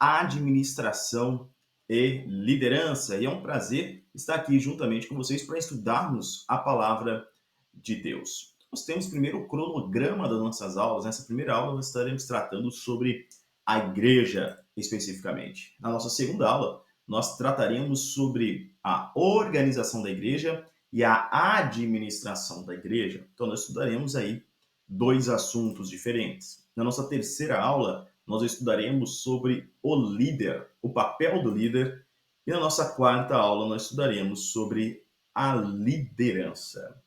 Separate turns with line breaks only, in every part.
administração e liderança. E é um prazer estar aqui juntamente com vocês para estudarmos a palavra de Deus. Nós temos primeiro o cronograma das nossas aulas. Nessa primeira aula nós estaremos tratando sobre a igreja especificamente. Na nossa segunda aula, nós trataremos sobre a organização da igreja e a administração da igreja. Então nós estudaremos aí dois assuntos diferentes. Na nossa terceira aula, nós estudaremos sobre o líder, o papel do líder, e na nossa quarta aula nós estudaremos sobre a liderança.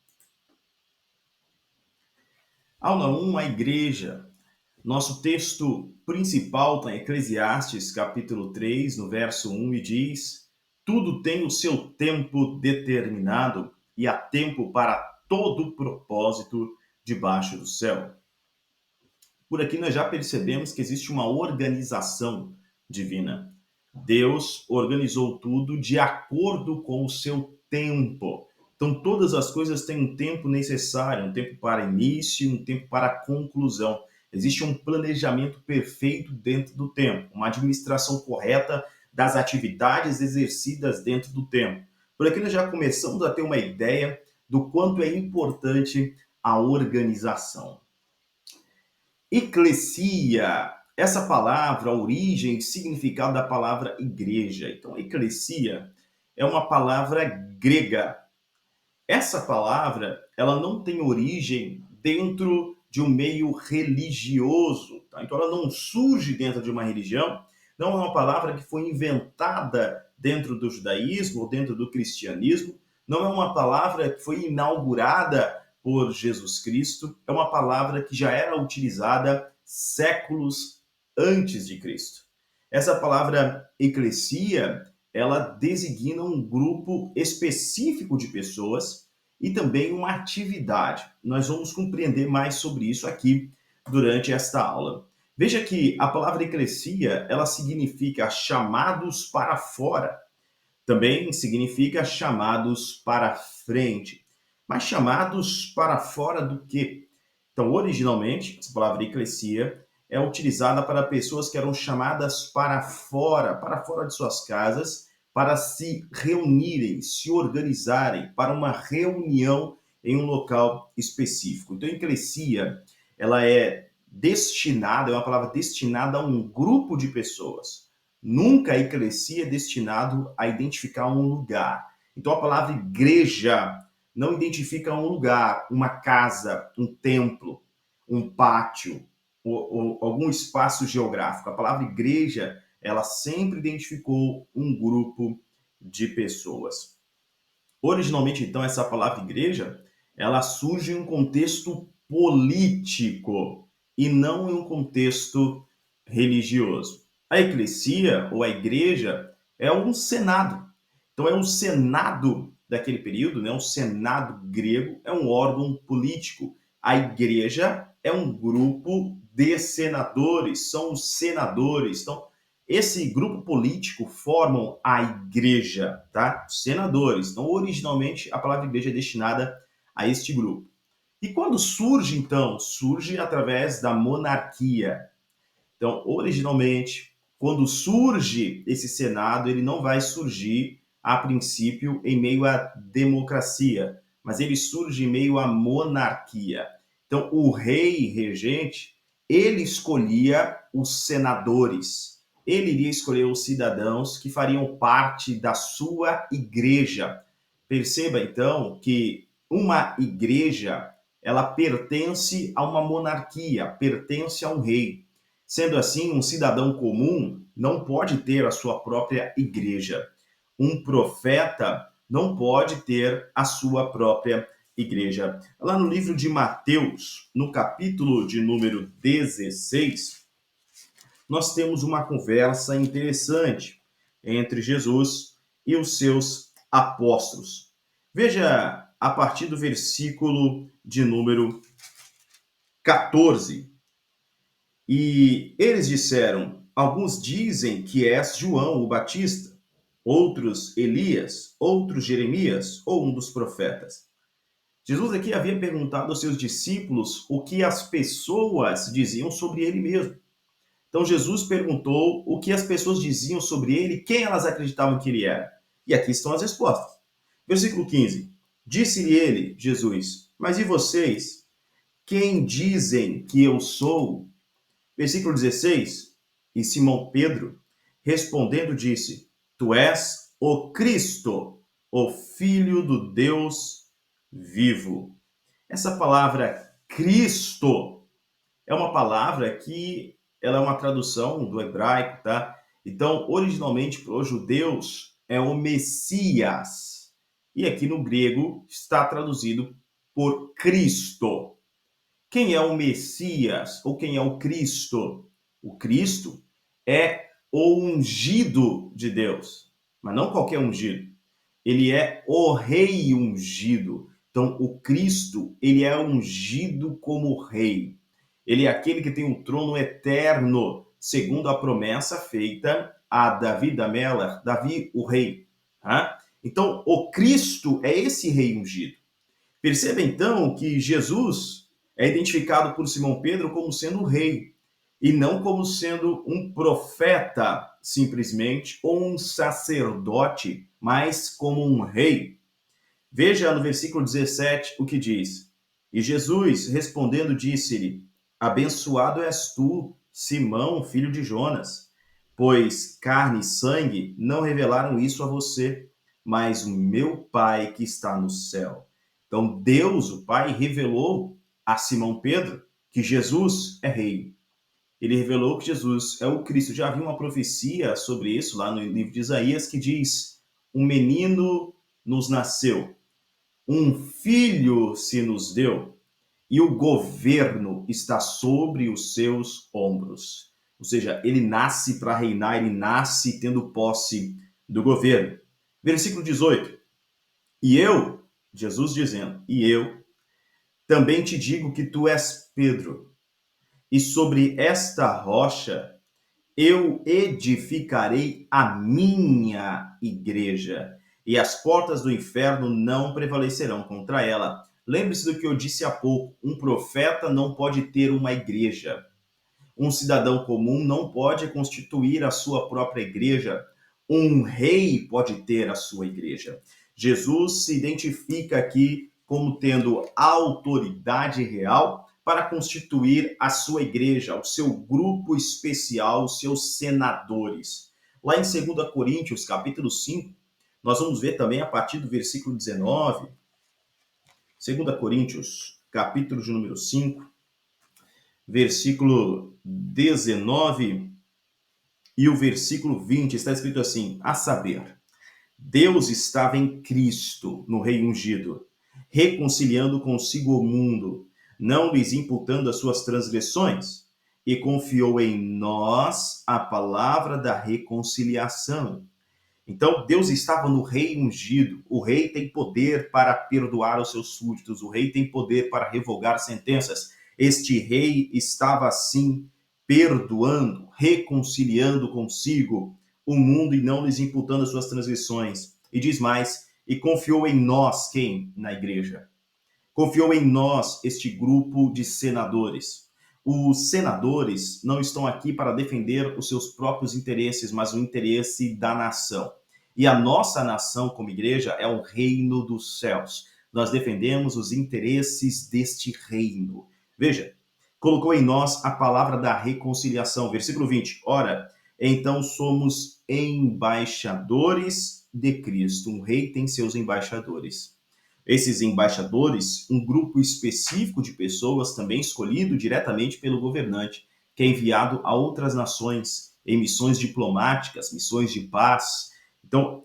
Aula 1, a igreja. Nosso texto principal está em Eclesiastes, capítulo 3, no verso 1, e diz: tudo tem o seu tempo determinado e há tempo para todo propósito debaixo do céu. Por aqui nós já percebemos que existe uma organização divina. Deus organizou tudo de acordo com o seu tempo. Então, todas as coisas têm um tempo necessário, um tempo para início, um tempo para conclusão. Existe um planejamento perfeito dentro do tempo, uma administração correta das atividades exercidas dentro do tempo. Por aqui nós já começamos a ter uma ideia do quanto é importante a organização. Eclesia, essa palavra, a origem e significado da palavra igreja. Então, eclesia é uma palavra grega. Essa palavra, ela não tem origem dentro de um meio religioso, tá? Então ela não surge dentro de uma religião, não é uma palavra que foi inventada dentro do judaísmo ou dentro do cristianismo, não é uma palavra que foi inaugurada por Jesus Cristo, é uma palavra que já era utilizada séculos antes de Cristo. Essa palavra eclesia, ela designa um grupo específico de pessoas e também uma atividade. Nós vamos compreender mais sobre isso aqui durante esta aula. Veja que a palavra eclesia, ela significa chamados para fora. Também significa chamados para frente. Mas chamados para fora do quê? Então, originalmente, essa palavra eclesia é utilizada para pessoas que eram chamadas para fora de suas casas, para se reunirem, se organizarem para uma reunião em um local específico. Então, eclesia, ela é destinada, é uma palavra destinada a um grupo de pessoas. Nunca a eclesia é destinado a identificar um lugar. Então, a palavra igreja não identifica um lugar, uma casa, um templo, um pátio, ou algum espaço geográfico. A palavra igreja, ela sempre identificou um grupo de pessoas. Originalmente, então, essa palavra igreja, ela surge em um contexto político e não em um contexto religioso. A eclesia, ou a igreja, é um senado. Então, é um senado daquele período, né? O senado grego é um órgão político. A igreja é um grupo de senadores, são os senadores. Então, esse grupo político formam a igreja, tá? Senadores. Então, originalmente, a palavra igreja é destinada a este grupo. E quando surge, então? Surge através da monarquia. Então, originalmente, quando surge esse Senado, ele não vai surgir, a princípio, em meio à democracia, mas ele surge em meio à monarquia. Então, o rei regente, ele escolhia os senadores. Ele iria escolher os cidadãos que fariam parte da sua igreja. Perceba, então, que uma igreja, ela pertence a uma monarquia, pertence a um rei. Sendo assim, um cidadão comum não pode ter a sua própria igreja. Um profeta não pode ter a sua própria igreja. Lá no livro de Mateus, no capítulo de número 16, nós temos uma conversa interessante entre Jesus e os seus apóstolos. Veja a partir do versículo de número 14. E eles disseram: alguns dizem que és João o Batista, outros Elias, outros Jeremias ou um dos profetas. Jesus aqui havia perguntado aos seus discípulos o que as pessoas diziam sobre ele mesmo. Então Jesus perguntou o que as pessoas diziam sobre ele, quem elas acreditavam que ele era. E aqui estão as respostas. Versículo 15. Disse-lhe ele, Jesus, mas e vocês? Quem dizem que eu sou? Versículo 16. E Simão Pedro, respondendo, disse, tu és o Cristo, o Filho do Deus vivo. Essa palavra Cristo é uma palavra que ela é uma tradução do hebraico, tá? Então, originalmente para os judeus é o Messias. E aqui no grego está traduzido por Cristo. Quem é o Messias ou quem é o Cristo? O Cristo é o ungido de Deus, mas não qualquer ungido. Ele é o rei ungido. Então, o Cristo, ele é ungido como rei. Ele é aquele que tem um trono eterno, segundo a promessa feita a Davi da Mela, Davi o rei. Tá? Então, o Cristo é esse rei ungido. Perceba então que Jesus é identificado por Simão Pedro como sendo o rei, e não como sendo um profeta, simplesmente, ou um sacerdote, mas como um rei. Veja no versículo 17 o que diz. E Jesus, respondendo, disse-lhe, abençoado és tu, Simão, filho de Jonas, pois carne e sangue não revelaram isso a você, mas o meu Pai que está no céu. Então, Deus, o Pai, revelou a Simão Pedro que Jesus é rei. Ele revelou que Jesus é o Cristo. Já havia uma profecia sobre isso lá no livro de Isaías que diz: um menino nos nasceu, um filho se nos deu, e o governo está sobre os seus ombros. Ou seja, ele nasce para reinar, ele nasce tendo posse do governo. Versículo 18. E eu, Jesus dizendo, e eu também te digo que tu és Pedro, e sobre esta rocha eu edificarei a minha igreja, e as portas do inferno não prevalecerão contra ela. Lembre-se do que eu disse há pouco: um profeta não pode ter uma igreja. Um cidadão comum não pode constituir a sua própria igreja. Um rei pode ter a sua igreja. Jesus se identifica aqui como tendo autoridade real para constituir a sua igreja, o seu grupo especial, os seus senadores. Lá em 2 Coríntios, capítulo 5, nós vamos ver também a partir do versículo 19, 2 Coríntios, capítulo de número 5, versículo 19 e o versículo 20, está escrito assim, a saber, Deus estava em Cristo, no Rei ungido, reconciliando consigo o mundo, não lhes imputando as suas transgressões, e confiou em nós a palavra da reconciliação. Então, Deus estava no Rei ungido. O rei tem poder para perdoar os seus súditos, o rei tem poder para revogar sentenças. Este rei estava, assim, perdoando, reconciliando consigo o mundo e não lhes imputando as suas transgressões. E diz mais, e confiou em nós, quem? Na igreja. Confiou em nós, este grupo de senadores. Os senadores não estão aqui para defender os seus próprios interesses, mas o interesse da nação. E a nossa nação, como igreja, é o reino dos céus. Nós defendemos os interesses deste reino. Veja, colocou em nós a palavra da reconciliação. Versículo 20. Ora, então somos embaixadores de Cristo. Um rei tem seus embaixadores. Esses embaixadores, um grupo específico de pessoas também escolhido diretamente pelo governante, que é enviado a outras nações em missões diplomáticas, missões de paz. Então,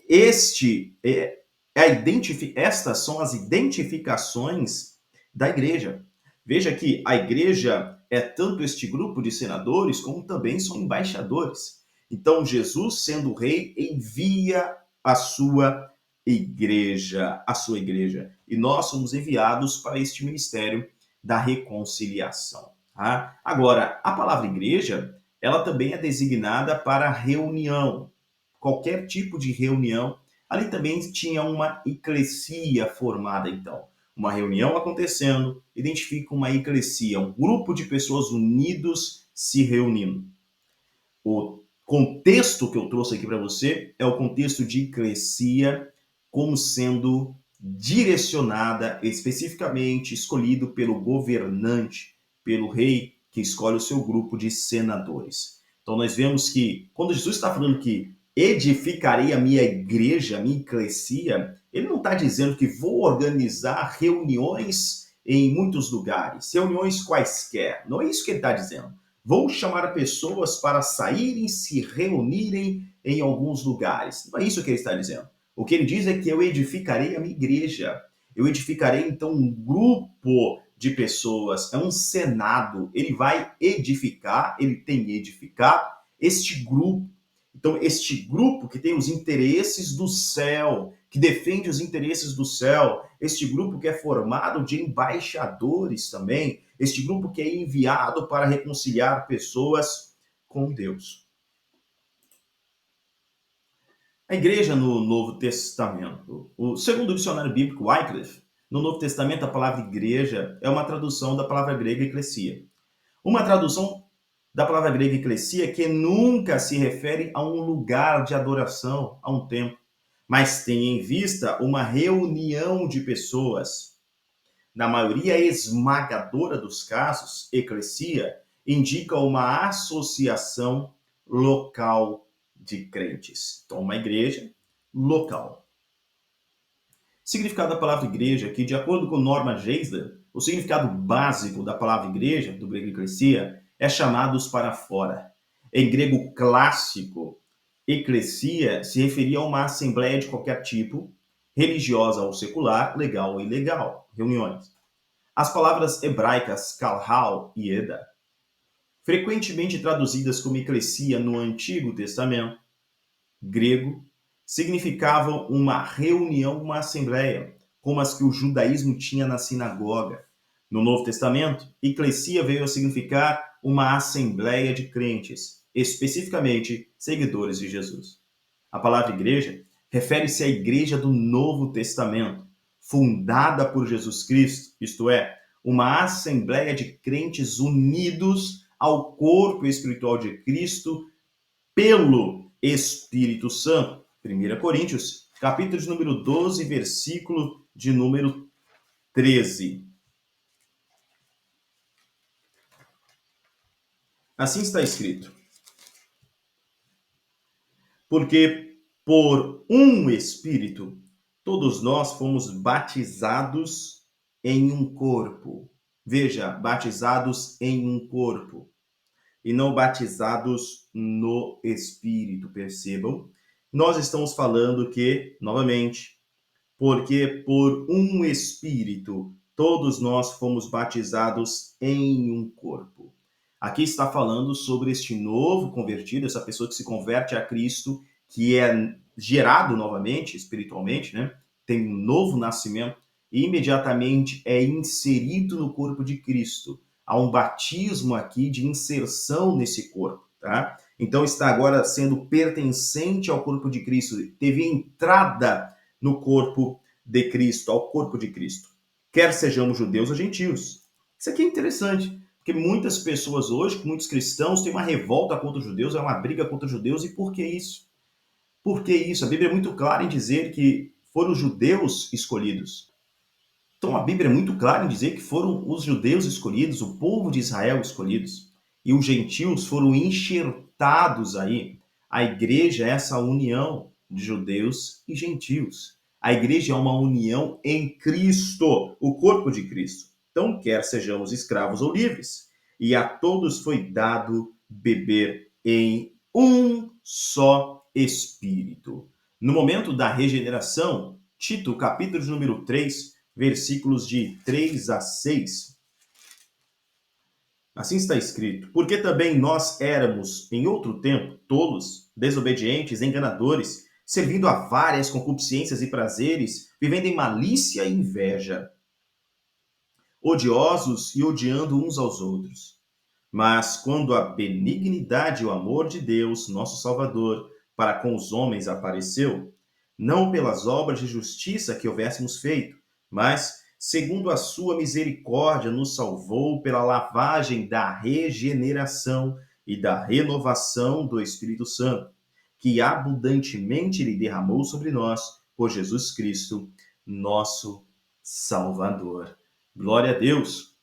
estas são as identificações da igreja. Veja que a igreja é tanto este grupo de senadores, como também são embaixadores. Então, Jesus, sendo rei, envia a sua igreja, a sua igreja. E nós somos enviados para este ministério da reconciliação. Tá? Agora, a palavra igreja, ela também é designada para reunião. Qualquer tipo de reunião. Ali também tinha uma eclesia formada, então. Uma reunião acontecendo, identifica uma eclesia, um grupo de pessoas unidos se reunindo. O contexto que eu trouxe aqui para você é o contexto de eclesia como sendo direcionada, especificamente escolhido pelo governante, pelo rei, que escolhe o seu grupo de senadores. Então nós vemos que quando Jesus está falando que edificarei a minha igreja, a minha eclesia, ele não está dizendo que vou organizar reuniões em muitos lugares, reuniões quaisquer. Não é isso que ele está dizendo. Vou chamar pessoas para saírem, se reunirem em alguns lugares. Não é isso que ele está dizendo. O que ele diz é que eu edificarei a minha igreja. Eu edificarei, então, um grupo de pessoas, é um senado. Ele vai edificar, ele tem edificar este grupo. Então, este grupo que tem os interesses do céu, que defende os interesses do céu, este grupo que é formado de embaixadores também, este grupo que é enviado para reconciliar pessoas com Deus. A igreja no Novo Testamento, segundo o dicionário bíblico Wycliffe, no Novo Testamento a palavra igreja é uma tradução da palavra grega eclesia. Uma tradução da palavra grega eclesia que nunca se refere a um lugar de adoração, a um templo, mas tem em vista uma reunião de pessoas. Na maioria esmagadora dos casos, eclesia indica uma associação local de crentes. Então, uma igreja local. Significado da palavra igreja, que de acordo com Norman Geisler, o significado básico da palavra igreja, do grego eclesia, é chamados para fora. Em grego clássico, eclesia se referia a uma assembleia de qualquer tipo, religiosa ou secular, legal ou ilegal, reuniões. As palavras hebraicas kalhal e eda, frequentemente traduzidas como eclesia no Antigo Testamento grego, significavam uma reunião, uma assembleia, como as que o judaísmo tinha na sinagoga. No Novo Testamento, eclesia veio a significar uma assembleia de crentes, especificamente seguidores de Jesus. A palavra igreja refere-se à igreja do Novo Testamento, fundada por Jesus Cristo, isto é, uma assembleia de crentes unidos ao corpo espiritual de Cristo pelo Espírito Santo. 1 Coríntios, capítulo de número 12, versículo de número 13. Assim está escrito: porque por um Espírito todos nós fomos batizados em um corpo. Veja, batizados em um corpo e não batizados no Espírito, percebam? Nós estamos falando que, novamente, porque por um Espírito todos nós fomos batizados em um corpo. Aqui está falando sobre este novo convertido, essa pessoa que se converte a Cristo, que é gerado novamente, espiritualmente, né? Tem um novo nascimento e imediatamente é inserido no corpo de Cristo. Há um batismo aqui de inserção nesse corpo, tá? Então está agora sendo pertencente ao corpo de Cristo, teve entrada no corpo de Cristo, ao corpo de Cristo. Quer sejamos judeus ou gentios. Isso aqui é interessante, porque muitas pessoas hoje, muitos cristãos, têm uma revolta contra os judeus, é uma briga contra os judeus. E por que isso? Por que isso? A Bíblia é muito clara em dizer que foram os judeus escolhidos. Então a Bíblia é muito clara em dizer que foram os judeus escolhidos, o povo de Israel escolhidos. E os gentios foram enxertados aí. A igreja é essa união de judeus e gentios. A igreja é uma união em Cristo, o corpo de Cristo. Então, quer sejamos escravos ou livres, e a todos foi dado beber em um só Espírito. No momento da regeneração, Tito, capítulo de número 3, versículos de 3 a 6. Assim está escrito: porque também nós éramos, em outro tempo, tolos, desobedientes, enganadores, servindo a várias concupiscências e prazeres, vivendo em malícia e inveja, odiosos e odiando uns aos outros. Mas quando a benignidade e o amor de Deus, nosso Salvador, para com os homens apareceu, não pelas obras de justiça que houvéssemos feito, mas, segundo a sua misericórdia, nos salvou pela lavagem da regeneração e da renovação do Espírito Santo, que abundantemente Ele derramou sobre nós por Jesus Cristo, nosso Salvador. Glória a Deus!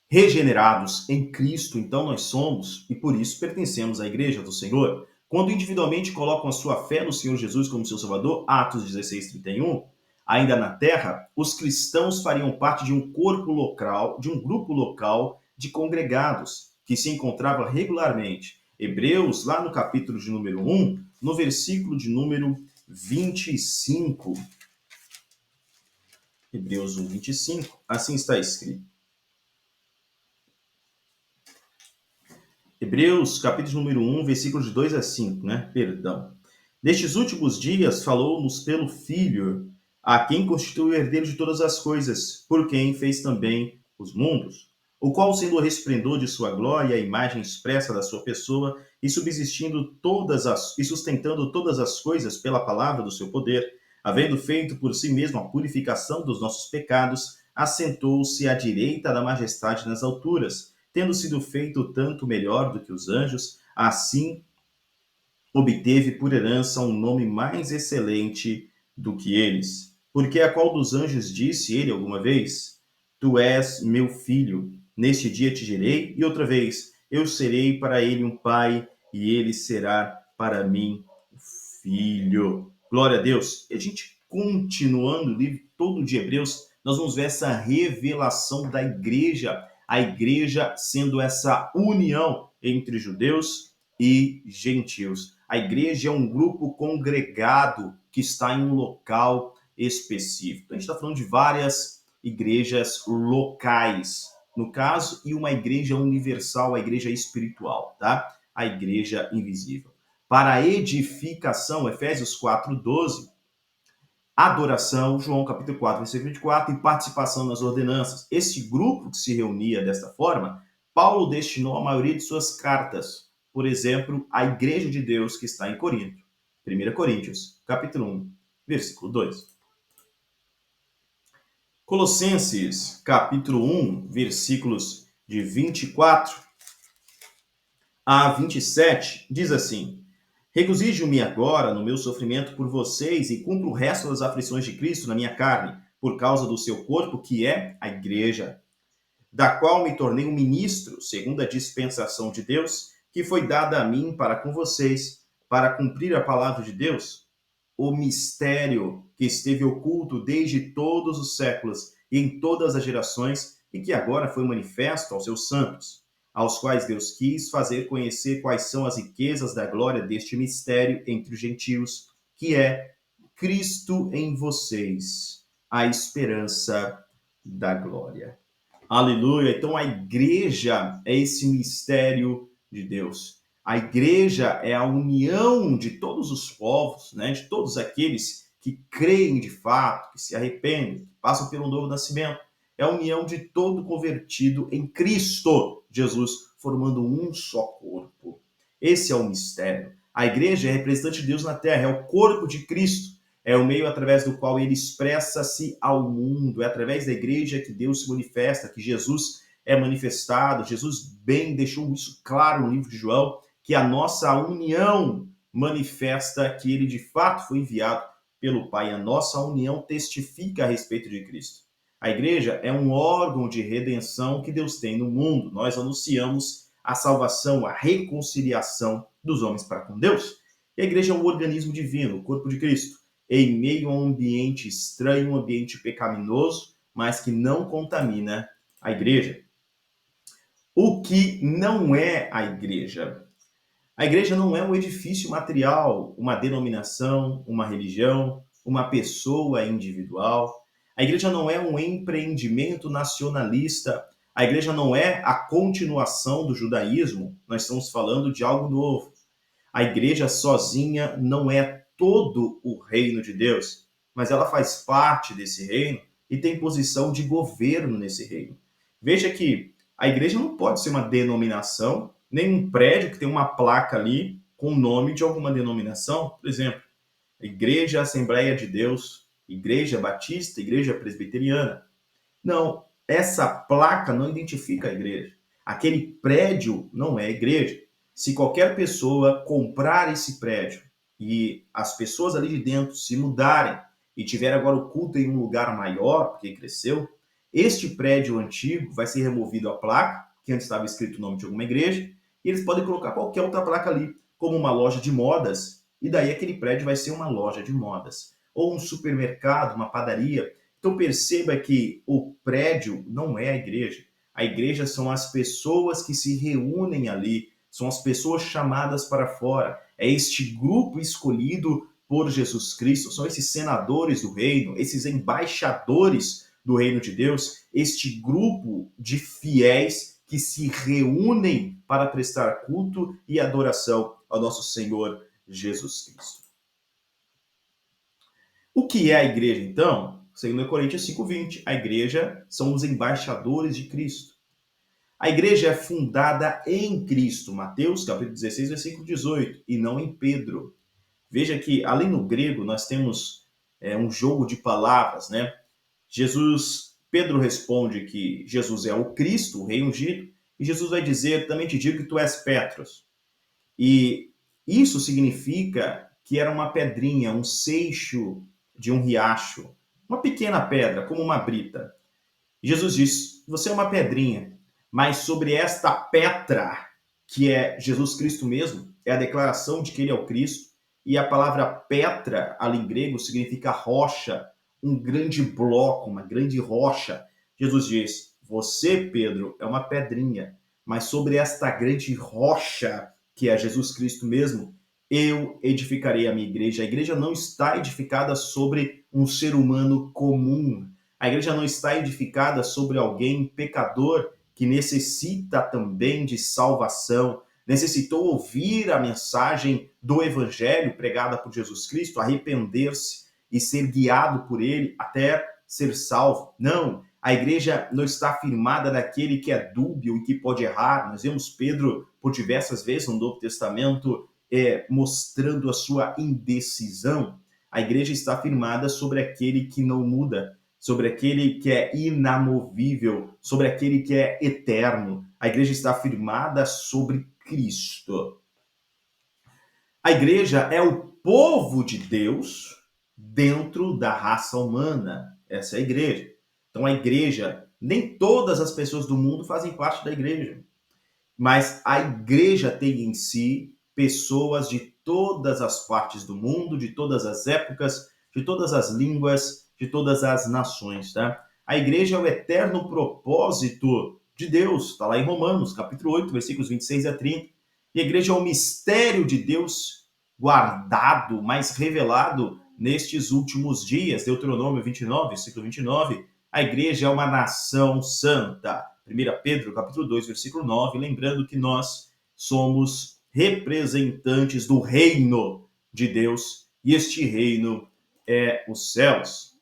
Regenerados em Cristo, então nós somos, e por isso pertencemos à Igreja do Senhor. Quando individualmente colocam a sua fé no Senhor Jesus como seu Salvador, Atos 16:31, ainda na Terra, os cristãos fariam parte de um corpo local, de um grupo local de congregados, que se encontrava regularmente. Hebreus, lá no capítulo de número 1, no versículo de número 25. Hebreus 1, 25, assim está escrito. Hebreus, capítulo número 1, versículos de 2 a 5, né? Perdão. Nestes últimos dias falou-nos pelo Filho, a quem constitui o herdeiro de todas as coisas, por quem fez também os mundos, o qual, sendo o resplendor de sua glória, a imagem expressa da sua pessoa, e subsistindo e sustentando todas as coisas pela palavra do seu poder, havendo feito por si mesmo a purificação dos nossos pecados, assentou-se à direita da majestade nas alturas, tendo sido feito tanto melhor do que os anjos, assim obteve por herança um nome mais excelente do que eles. Porque a qual dos anjos disse ele alguma vez: Tu és meu filho, neste dia te gerei, e outra vez, eu serei para ele um pai, e ele será para mim um filho. Glória a Deus. E a gente, continuando o livro todo de Hebreus, nós vamos ver essa revelação da igreja, a igreja sendo essa união entre judeus e gentios. A igreja é um grupo congregado que está em um local específico. Então, a gente está falando de várias igrejas locais, no caso, e uma igreja universal, a igreja espiritual, tá? A igreja invisível. Para a edificação, Efésios 4:12, adoração, João capítulo 4, versículo 24, e participação nas ordenanças. Esse grupo que se reunia desta forma, Paulo destinou a maioria de suas cartas, por exemplo, à Igreja de Deus que está em Corinto. 1 Coríntios, capítulo 1, versículo 2. Colossenses, capítulo 1, versículos de 24 a 27, diz assim: Regozijo-me agora no meu sofrimento por vocês e cumpro o resto das aflições de Cristo na minha carne, por causa do seu corpo, que é a igreja, da qual me tornei um ministro, segundo a dispensação de Deus, que foi dada a mim para com vocês, para cumprir a palavra de Deus, o mistério que esteve oculto desde todos os séculos e em todas as gerações, e que agora foi manifesto aos seus santos, aos quais Deus quis fazer conhecer quais são as riquezas da glória deste mistério entre os gentios, que é Cristo em vocês, a esperança da glória. Aleluia! Então a igreja é esse mistério de Deus. A igreja é a união de todos os povos, né? De todos aqueles que creem de fato, que se arrependem, que passam pelo novo nascimento. É a união de todo convertido em Cristo Jesus, formando um só corpo. Esse é o mistério. A igreja é representante de Deus na terra, é o corpo de Cristo. É o meio através do qual ele expressa-se ao mundo. É através da igreja que Deus se manifesta, que Jesus é manifestado. Jesus bem deixou isso claro no livro de João, que a nossa união manifesta que ele de fato foi enviado pelo Pai. A nossa união testifica a respeito de Cristo. A igreja é um órgão de redenção que Deus tem no mundo. Nós anunciamos a salvação, a reconciliação dos homens para com Deus. E a igreja é um organismo divino, o corpo de Cristo, em meio a um ambiente estranho, um ambiente pecaminoso, mas que não contamina a igreja. O que não é a igreja? A igreja não é um edifício material, uma denominação, uma religião, uma pessoa individual. A igreja não é um empreendimento nacionalista. A igreja não é a continuação do judaísmo. Nós estamos falando de algo novo. A igreja sozinha não é todo o reino de Deus, mas ela faz parte desse reino e tem posição de governo nesse reino. Veja que a igreja não pode ser uma denominação, nem um prédio que tem uma placa ali com o nome de alguma denominação. Por exemplo, Igreja Assembleia de Deus, Igreja Batista, Igreja Presbiteriana. Não, essa placa não identifica a igreja. Aquele prédio não é a igreja. Se qualquer pessoa comprar esse prédio e as pessoas ali de dentro se mudarem e tiver agora o culto em um lugar maior, porque cresceu, este prédio antigo vai ser removido a placa, que antes estava escrito o nome de alguma igreja, e eles podem colocar qualquer outra placa ali, como uma loja de modas, e daí aquele prédio vai ser uma loja de modas. Ou um supermercado, uma padaria. Então perceba que o prédio não é a igreja. A igreja são as pessoas que se reúnem ali, são as pessoas chamadas para fora. É este grupo escolhido por Jesus Cristo, são esses senadores do reino, esses embaixadores do reino de Deus, este grupo de fiéis que se reúnem para prestar culto e adoração ao nosso Senhor Jesus Cristo. O que é a igreja, então? Segundo Coríntios 5:20, a igreja são os embaixadores de Cristo. A igreja é fundada em Cristo, Mateus capítulo 16, versículo 18, e não em Pedro. Veja que, além no grego, nós temos um jogo de palavras, né? Pedro responde que Jesus é o Cristo, o rei ungido, e Jesus vai dizer, também te digo que tu és Petros. E isso significa que era uma pedrinha, um seixo de um riacho, uma pequena pedra, como uma brita. E Jesus diz, você é uma pedrinha, mas sobre esta Petra, que é Jesus Cristo mesmo, é a declaração de que ele é o Cristo, e a palavra Petra, ali em grego, significa rocha, um grande bloco, uma grande rocha. Jesus diz, você, Pedro, é uma pedrinha, mas sobre esta grande rocha, que é Jesus Cristo mesmo, eu edificarei a minha igreja. A igreja não está edificada sobre um ser humano comum. A igreja não está edificada sobre alguém pecador que necessita também de salvação, necessitou ouvir a mensagem do evangelho pregada por Jesus Cristo, arrepender-se e ser guiado por ele até ser salvo. Não, a igreja não está firmada naquele que é dúbio e que pode errar. Nós vemos Pedro por diversas vezes no Novo Testamento mostrando a sua indecisão. A igreja está firmada sobre aquele que não muda, sobre aquele que é inamovível, sobre aquele que é eterno. A igreja está firmada sobre Cristo. A igreja é o povo de Deus dentro da raça humana. Essa é a igreja. Então a igreja, nem todas as pessoas do mundo fazem parte da igreja, mas a igreja tem em si pessoas de todas as partes do mundo, de todas as épocas, de todas as línguas, de todas as nações, tá? A igreja é o eterno propósito de Deus, está lá em Romanos, capítulo 8, versículos 26 a 30. E a igreja é o mistério de Deus guardado, mas revelado nestes últimos dias. Deuteronômio 29, versículo 29. A igreja é uma nação santa. 1 Pedro, capítulo 2, versículo 9, lembrando que nós somos representantes do reino de Deus, e este reino é os céus.